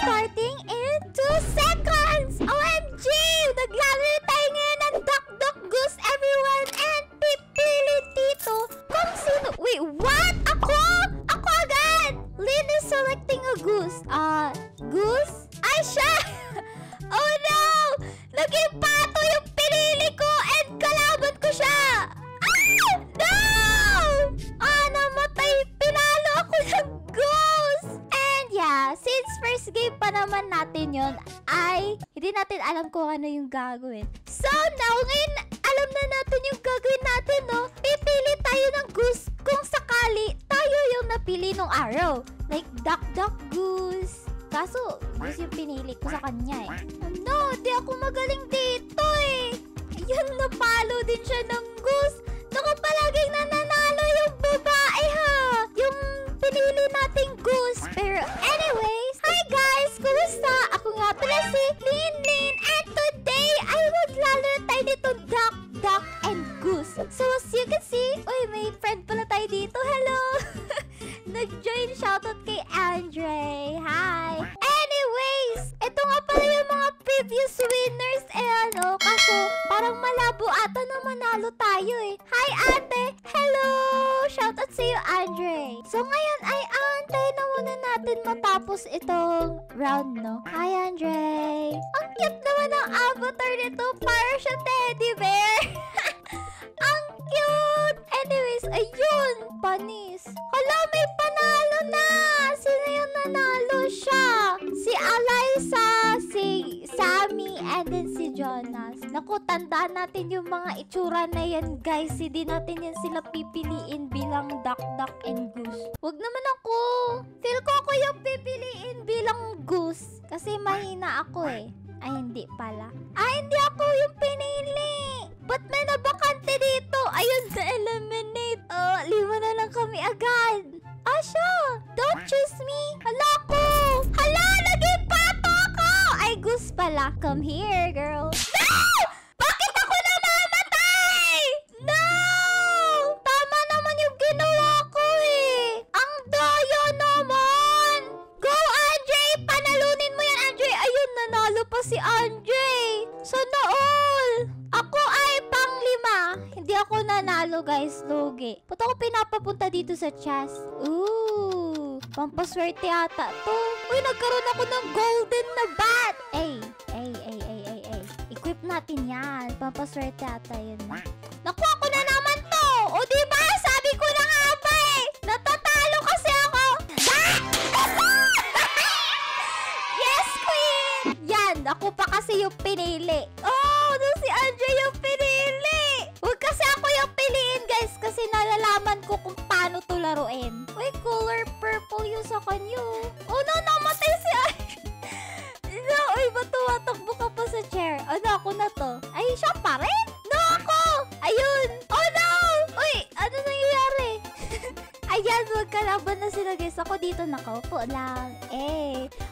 starting in 2 seconds! OMG! Naglalaro tayo ngayon ng Duck Duck Goose, everyone! And pipili dito kung sino... Wait, what? Ako? Ako agad! Lynn is selecting a goose. Goose? Ay, siya! Oh no! Naging pato yung pinili ko and kalaban ko siya! No! Namatay. Pinalo ako ng goose! And yeah, since first game pa naman natin yun, ay hindi natin alam kung ano yung gagawin. So now, ngayon, alam na natin yung gagawin natin, no? Pipili tayo ng goose kung sakali tayo yung napili ng araw. Like, duck, duck, goose. Kaso, goose yung pinili ko sa kanya eh. No, di ako magaling dito eh. Yun, napalo din siya ng goose. Naku, palaging nananalo yung babae ha. Yung pinili nating goose. Pero anyways, hi guys! Kumusta? Ako nga pala si Lynn. And today, ay maglalaro tayo dito duck, duck, and goose. So as you can see, uy, may friend pala tayo dito. Hello! Nag-join, shoutout kay Andre. Hi! Anyways, ito nga pala yung mga previous winners kaso parang malabo ata na manalo tayo eh. Hi ate! Hello! Shoutout sa'yo, Andre. So ngayon ay antayin na muna natin matapos itong round, no? Hi, Andre! Ang cute naman ang avatar nito. Para siya teddy bear. Ang cute! Anyways, ayun! Panis. Hala, may panalo na! Sino yung nanalo siya? Si Alyssa, si Sammy, and then si Jonas. Naku, tandaan natin yung mga itsura na yan, guys. Hindi natin yan sila pipiliin bilang duck, duck, and goose. Wag naman ako. Feel ko ako yung pipiliin bilang goose. Kasi mahina ako eh. Ay, hindi pala. Ay, hindi ako yung pinili. Ba't may nabakante dito? Ayun, na-eliminate. 5 na lang kami agad. Asya, don't choose me. Hala ko. Hala, naging pato ako. Ay, goose pala. Come here, girl. No! Bakit ako namamatay? No! Tama naman yung ginawa ko eh. Ang daya naman. Go, Andre. Panalunin mo yan, Andre. Ayun, nanalo pa si Andre. Sana all. Ako ay pang-5. Hindi ako nanalo, guys. Lugi. Ba't ako pinapapunta dito sa chest? Ooh. Pampaswerte ata to. Uy, nagkaroon ako ng golden na bat. Ay. Equip natin yan. Pampaswerte ata yun. Naku, ako na naman to. O diba? Sabi ko na nga ba eh. Natatalo kasi ako. Yes, queen. Yan. Ako pa kasi yung pinili. Oh, si Andre yung pinili. Huwag kasi ako yung piliin, guys. Kasi nalalaman ko kung paano to laruin. Uy, color purple yung sa kanyo. Oh no, namatay si Andre. No, uy, ba't tumatakbo ka pa sa chair? Ano, ako na to. Ay, siya pa rin? No, ako! Ayun! Oh no! Uy, ano nangyayari? Ayan, magkalaban na sila, guys. Ako dito nakaupo lang.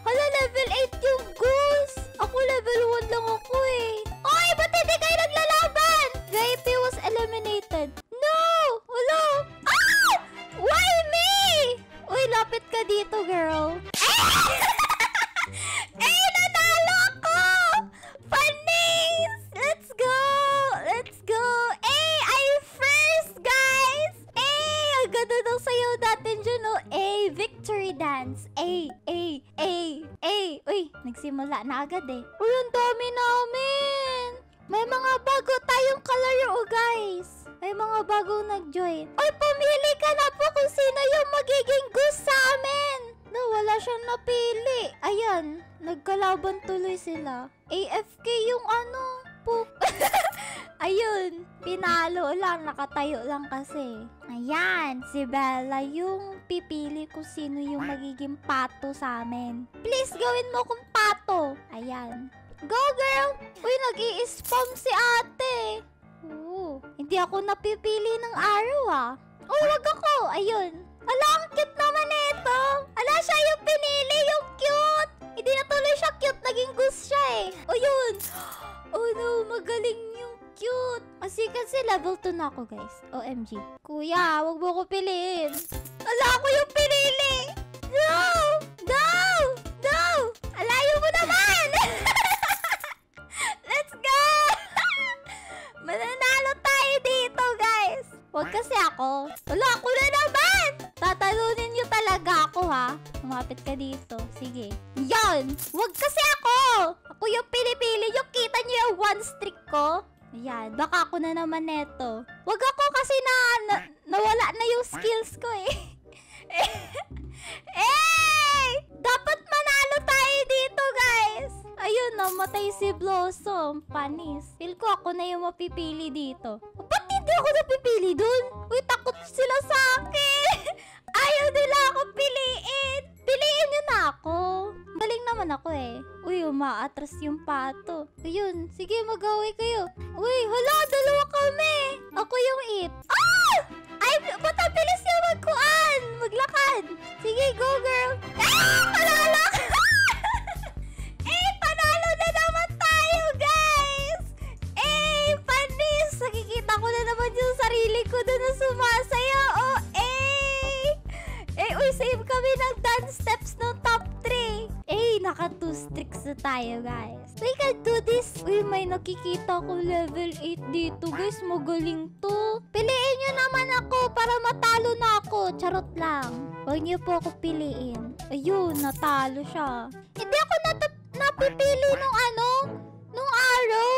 Hala, level 8 yung goose. Ako level 1 lang ako eh. Oy, ba't hindi kayo naglalaban? VIP was eliminated. No! Wala! Ah! Why me? Uy, lapit ka dito, girl. Nanalo ako! Panis! Let's go! Let's go! I'm first, guys! Ang ganda ng sayaw natin dyan, no? Victory dance. Uy, nagsimula na agad eh. Uy, ang dami namin! May mga bago tayong kalaro, guys. May mga bagong nag-join. Uy, pumili ka na po kung sino yung magiging goose sa amin. No, wala siyang napili. Ayan, nagkalaban tuloy sila. AFK yung poop. Ayun, pinalo lang, nakatayo lang kasi. Ayan, si Bella yung pipili kung sino yung magiging pato sa amin. Please, gawin mo kung pato. Ayan. Go, girl! Uy, nag-i-spam si ate. Hindi ako napipili ng araw Uy, wag ako. Ayun. Ala, ang cute naman ito. Ala, siya yung pinili, yung cute. Hindi na tuloy siya cute, naging goose siya eh. O yun. Oh no, magaling yung cute. As you can see, level 2 na ako, guys. OMG. Kuya, wag mo ko piliin. Ala, ako yung pinili. No! No! No! Ala, lapit ka dito. Sige. Yan! Wag kasi ako! Ako yung pili-pili. Yung kita nyo yung one streak ko. Ayan, baka ako na naman neto. Wag ako kasi nawala na yung skills ko eh. Dapat manalo tayo dito, guys. Ayun, namatay si Blossom. Panis. Feel ko ako na yung mapipili dito. Ba't hindi ako napipili dun? Uy, takot sila sa akin. Ayaw nila ako piliin. Piliin nyo na ako. Galing naman ako eh. Uy, umaatras yung pato. Ayun, sige, mag-away kayo. Uy, hala, dalawa kami. Ako yung it. Ah! Ay, ba't ang bilis niya magkuan? Maglakad. Sige, go girl. Ah! Panalo! Panalo na naman tayo, guys! Panis! Nakikita ko na naman yung sarili ko doon na sumasayo. Uy, save kami ng dance steps ng top 3. Naka 2 streaks na tayo, guys. We can do this. Uy, may nakikita ko level 8 dito, guys. Magaling to. Piliin nyo naman ako para matalo na ako. Charot lang. Huwag nyo po ako piliin. Ayun, natalo siya. Hindi ako napipili nung araw.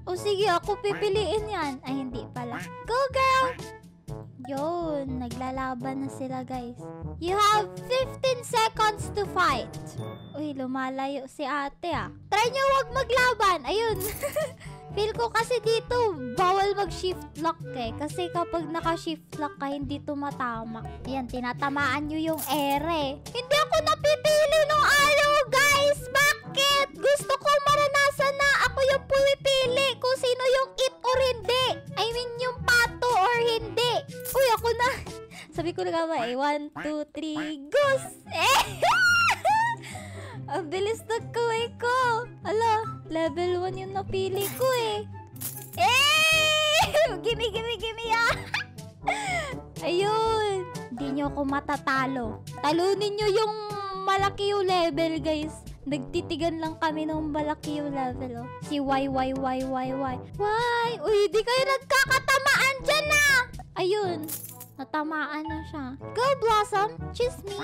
O sige, ako pipiliin yan. Ay, hindi pala. Go, girl! Yun, naglalaban na sila, guys. You have 15 seconds to fight. Uy, lumalayo si ate ah. Try nyo wag maglaban. Ayun. Feel ko kasi dito, bawal mag-shift lock eh. Kasi kapag naka-shift lock ka, hindi tumatama. Ayan, tinatamaan nyo yung ere. Hindi ako napipili nung araw, guys. Bakit? Gusto ko maranasan na ako yung pumipili kung sino yung it or hindi. I mean, yung pato or hindi. Uy, ako na. Sabi ko na nga ba 1, 2, 3, goose! Ang bilis nagkaway ko. Ala, level 1 yung napili ko eh. Gimme ah. Ayun. Hindi nyo ako matatalo. Talunin nyo yung malaki yung level, guys. Nagtitigan lang kami ng malaki yung level, oh. Si Y. Why? Uy, di kayo nagkakatamaan dyan na! Ayun. Natamaan na siya. Go, Blossom! Choose me!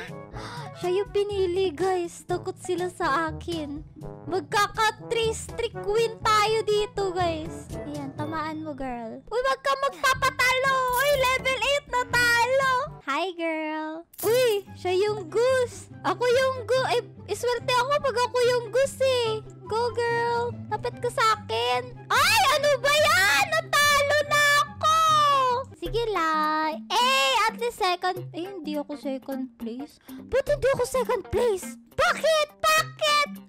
Siya yung pinili, guys. Takot sila sa akin. Magkaka 3 streak win tayo dito, guys. Ayan, tamaan mo, girl. Uy, wag ka magpapatalo! Uy, level 8 na talo! Hi, girl! Uy, siya yung goose! Ako yung goose! Iswerte ako pag ako yung goose eh! Go, girl! Lapit ka sa akin! Ay, ano ba yan? Natalo na ako! Sige lang. At least second. Hindi ako second place. Ba't hindi ako second place? Bakit?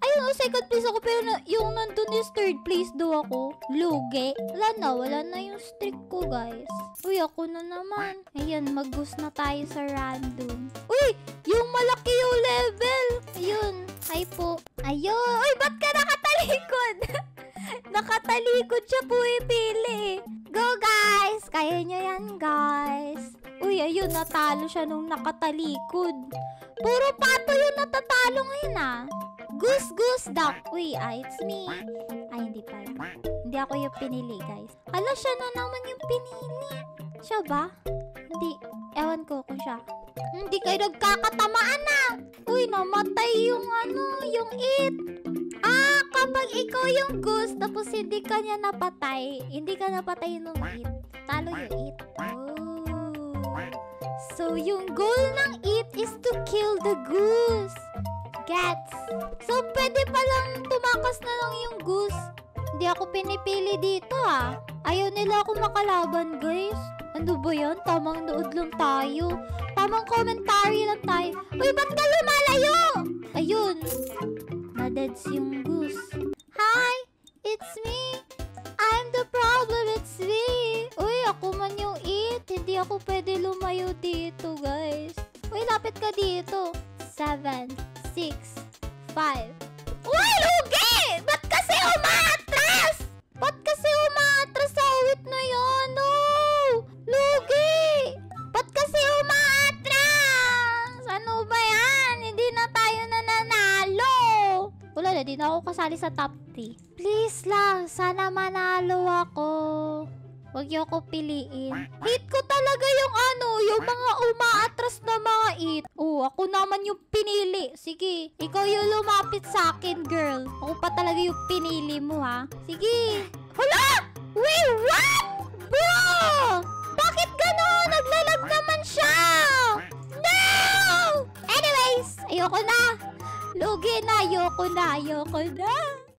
Ayun, second place ako pero yung nandun is third place daw ako. Lugi. Wala na yung streak ko, guys. Uy, ako na naman. Ayan, mag-goose na tayo sa random. Uy, yung malaki yung level. Ayun. Hi po. Ayun. Uy, ba't ka nakatalikod? Nakatalikod siya pumipili. Go, guys! Kaya nyo yan, guys. Uy, ayun, natalo siya nung nakatalikod. Puro pato yung natatalo ngayon, ah. Goose, duck. Uy, it's me. Ay, hindi pala. Hindi ako yung pinili, guys. Hala, siya na naman yung pinili. Siya ba? Hindi. Ewan ko kung siya. Hindi kayo nagkakatamaan na. Uy, namatay yung yung it. Kapag ikaw yung goose, tapos hindi ka niya napatay, hindi ka napatay nung it, talo yung it. So, yung goal ng it is to kill the goose. Gets? So, pwede palang tumakas na lang yung goose. Hindi ako pinipili dito, ah. Ayaw nila ako makalaban, guys. Ano ba yan? Tamang nood lang tayo. Tamang commentary lang tayo. Uy, ba't ka lumalayo? Ayun. Na-deads yung goose. Hi! It's me! I'm the problem, it's me! Uy, ako man yung it. Hindi ako pwede lumayo dito, guys. Uy, lapit ka dito. 7, 6, 5. Uy, lugi! Ba't kasi umaatras? Ba't kasi umaatras sa awit na yan? No! Lugi! Ba't kasi umaatras? Ano ba yan? Hindi na tayo nananalo! Wala na, di na ako kasali sa top 3. Please lang, sana manalo ako. Huwag niyo ako piliin. Hate ko talaga yung yung mga umaatras na mga it. Oh, ako naman yung pinili. Sige, ikaw yung lumapit sa akin, girl. Ako pa talaga yung pinili mo, ha? Sige. Hala! Wait, what? Bro! Bakit gano'n? Naglalag naman siya! No! Anyways, ayoko na. Lugi na, ayoko na.